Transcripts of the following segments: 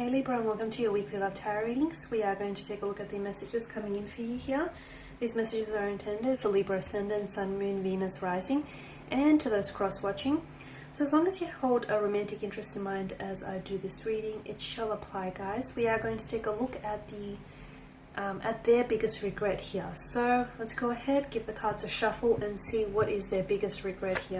Hey Libra, and welcome to your weekly love tarot readings. We are going to take a look at the messages coming in for you here. These messages are intended for Libra Ascendant, Sun, Moon, Venus, Rising, and to those cross-watching. So as long as you hold a romantic interest in mind as I do this reading, it shall apply, guys. We are going to take a look at their biggest regret here. So let's go ahead, give the cards a shuffle, and see what is their biggest regret here.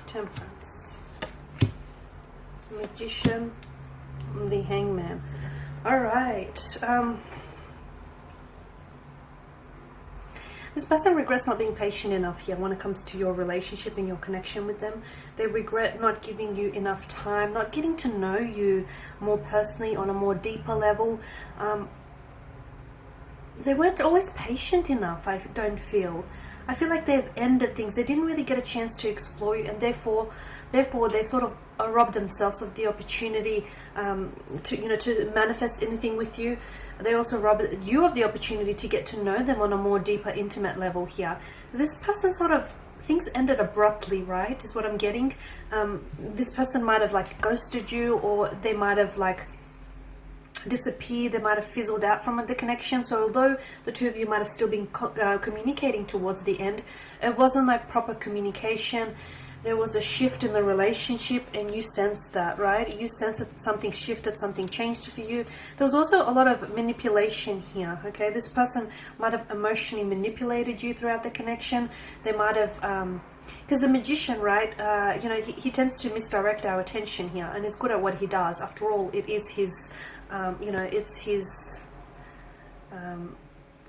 Temperance, Magician, the Hangman. All right. This person regrets not being patient enough here when it comes to your relationship and your connection with them. They regret not giving you enough time, not getting to know you more personally on a more deeper level. They weren't always patient enough, I don't feel. I feel like they've ended things. They didn't really get a chance to explore you, and therefore they sort of robbed themselves of the opportunity to manifest anything with you. They also robbed you of the opportunity to get to know them on a more deeper, intimate level here. This person things ended abruptly, right, is what I'm getting. This person might have ghosted you, or they might have disappeared. They might have fizzled out from the connection. So although the two of you might have still been communicating towards the end, it wasn't proper communication. There was a shift in the relationship, and you sensed that, right? You sensed that something shifted, something changed for you. There was also a lot of manipulation here, okay? This person might have emotionally manipulated you throughout the connection. They might have because the Magician, right, he tends to misdirect our attention here, and is good at what he does. After all, it is his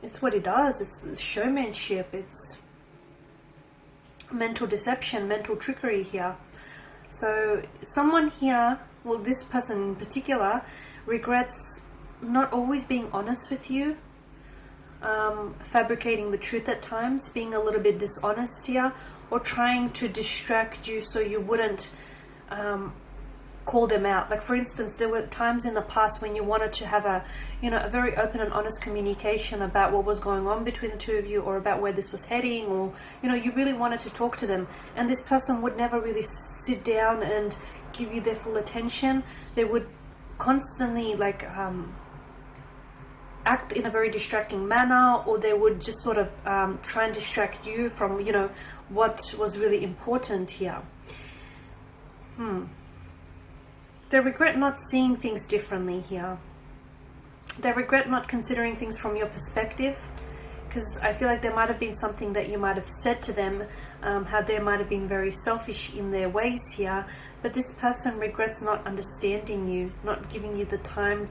it's what he does. It's showmanship. It's mental deception, mental trickery here. So someone here, well, this person in particular, regrets not always being honest with you, fabricating the truth at times, being a little bit dishonest here, or trying to distract you so you wouldn't call them out. For instance, there were times in the past when you wanted to have a very open and honest communication about what was going on between the two of you, or about where this was heading, or you really wanted to talk to them, and this person would never really sit down and give you their full attention. They would constantly act in a very distracting manner, or they would just sort of try and distract you from what was really important here. They regret not seeing things differently here. They regret not considering things from your perspective, because I feel like there might have been something that you might have said to them, how they might have been very selfish in their ways here. But this person regrets not understanding you, not giving you the time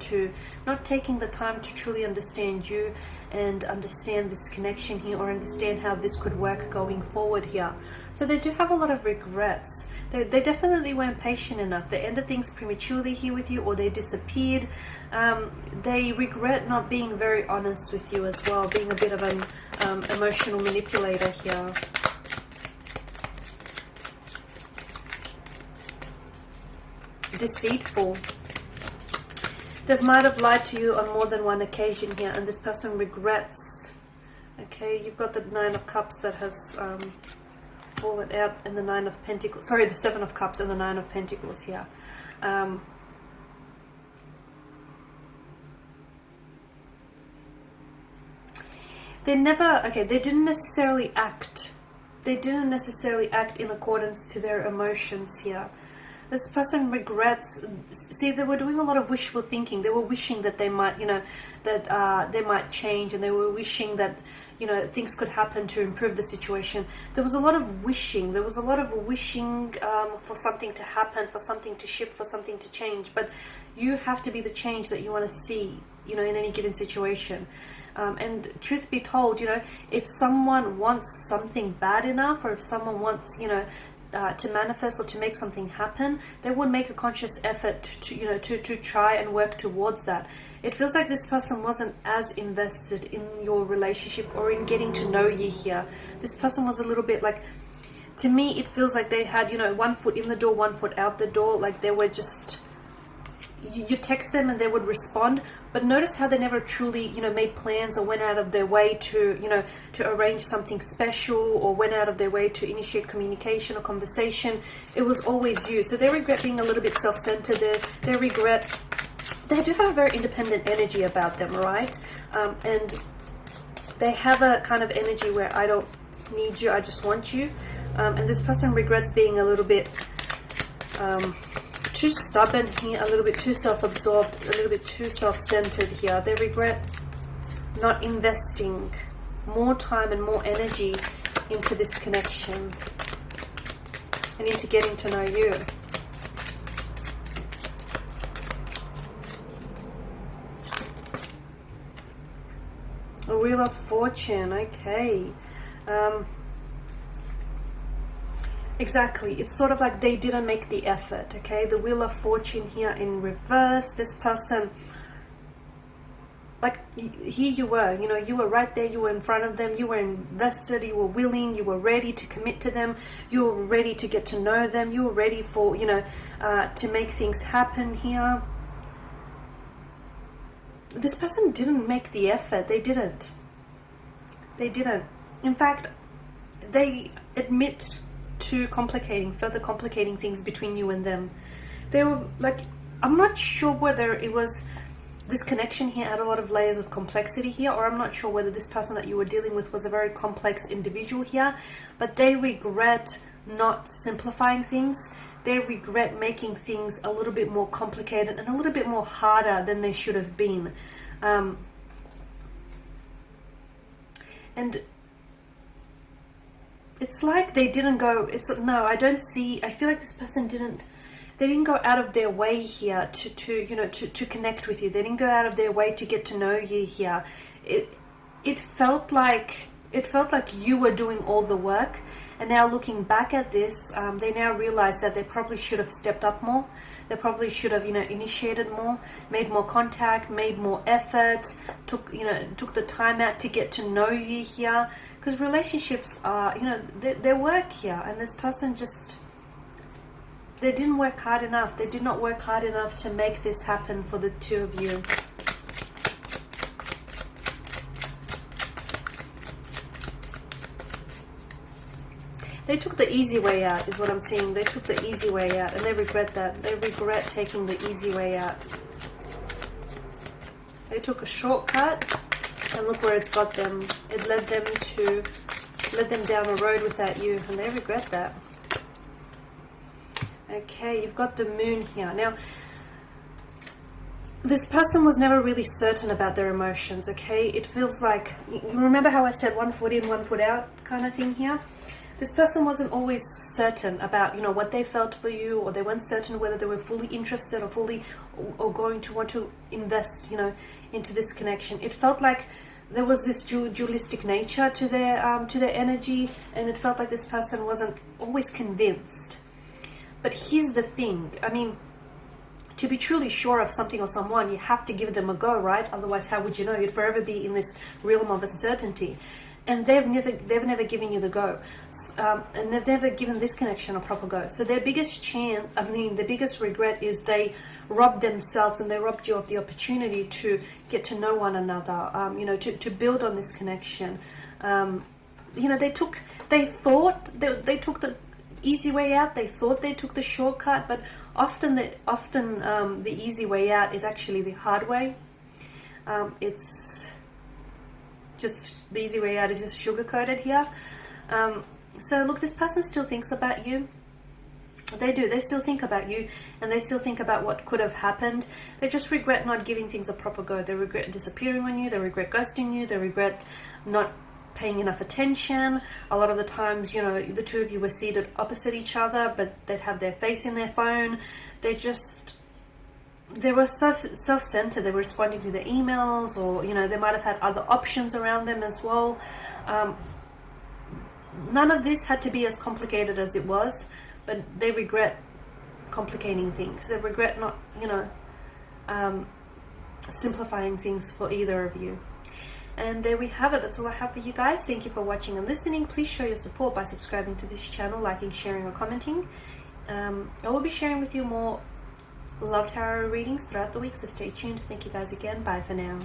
not taking the time to truly understand you and understand this connection here, or understand how this could work going forward here. So they do have a lot of regrets. They definitely weren't patient enough. They ended things prematurely here with you, or they disappeared. They regret not being very honest with you as well, being a bit of an emotional manipulator here. Deceitful. They might have lied to you on more than one occasion here, and this person regrets. Okay, you've got the Nine of Cups that has fallen out, and the Nine of Pentacles. Sorry, the Seven of Cups and the Nine of Pentacles here. They didn't necessarily act. They didn't necessarily act in accordance to their emotions here. This person regrets. See, they were doing a lot of wishful thinking. They were wishing that they might, they might change, and they were wishing that, things could happen to improve the situation. There was a lot of wishing. There was a lot of wishing for something to happen, for something to shift, for something to change. But you have to be the change that you want to see, in any given situation. And truth be told, if someone wants something bad enough, or if someone wants, to manifest or to make something happen, they would make a conscious effort to try and work towards that. It feels like this person wasn't as invested in your relationship or in getting to know you here. This person was a little bit to me, it feels like they had, you know, one foot in the door, one foot out the door. Like they were just, you text them and they would respond, but notice how they never truly, you know, made plans or went out of their way to, you know, to arrange something special, or went out of their way to initiate communication or conversation. It was always you. So they regret being a little bit self-centered there. They regret, they do have a very independent energy about them, right? And they have a kind of energy where I don't need you, I just want you. And this person regrets being a little bit too stubborn here, a little bit too self-absorbed, a little bit too self-centered here. They regret not investing more time and more energy into this connection and into getting to know you. A Wheel of Fortune, okay. Exactly, it's sort of like they didn't make the effort, okay? The Wheel of Fortune here in reverse. This person, like, here you were, you know, you were right there, you were in front of them, you were invested, you were willing, you were ready to commit to them, you were ready to get to know them, you were ready for, you know, to make things happen here. This person didn't make the effort. They didn't. They didn't. In fact, they admit to further complicating things between you and them. They were like, I'm not sure whether it was this connection here had a lot of layers of complexity here, or I'm not sure whether this person that you were dealing with was a very complex individual here, but they regret not simplifying things. They regret making things a little bit more complicated and a little bit more harder than they should have been. And it's like they didn't go, I feel like this person they didn't go out of their way here to connect with you. They didn't go out of their way to get to know you here. It felt like you were doing all the work. And now looking back at this, they now realize that they probably should have stepped up more. They probably should have, initiated more, made more contact, made more effort, took the time out to get to know you here. Because relationships are, they work here. And this person they didn't work hard enough. They did not work hard enough to make this happen for the two of you. They took the easy way out, is what I'm seeing. They took the easy way out, and they regret that. They regret taking the easy way out. They took a shortcut, and look where it's got them. It led them down a road without you, and they regret that. Okay, you've got the Moon here. Now, this person was never really certain about their emotions, okay? It feels like, you remember how I said 1 foot in, 1 foot out kind of thing here? This person wasn't always certain about, what they felt for you, or they weren't certain whether they were fully interested or going to want to invest, into this connection. It felt like there was this dualistic nature to their energy, and it felt like this person wasn't always convinced. But here's the thing. I mean, to be truly sure of something or someone, you have to give them a go, right? Otherwise, how would you know? You'd forever be in this realm of uncertainty. And they've never given you the go, and they've never given this connection a proper go. So their biggest the biggest regret is they robbed themselves, and they robbed you of the opportunity to get to know one another. To build on this connection. They took the easy way out. They thought they took the shortcut, but often the easy way out is actually the hard way. It's just the easy way out is just sugar-coated here. So look, this person still thinks about you. They do. They still think about you, and they still think about what could have happened. They just regret not giving things a proper go. They regret disappearing on you. They regret ghosting you. They regret not paying enough attention. A lot of the times, the two of you were seated opposite each other, but they'd have their face in their phone. They were self-centered. They were responding to their emails, or they might have had other options around them as well. None of this had to be as complicated as it was, but they regret complicating things. They regret not simplifying things for either of you. And there we have it. That's all I have for you guys. Thank you for watching and listening. Please show your support by subscribing to this channel, liking, sharing, or commenting. I will be sharing with you more love tarot readings throughout the week, so stay tuned. Thank you guys again. Bye for now.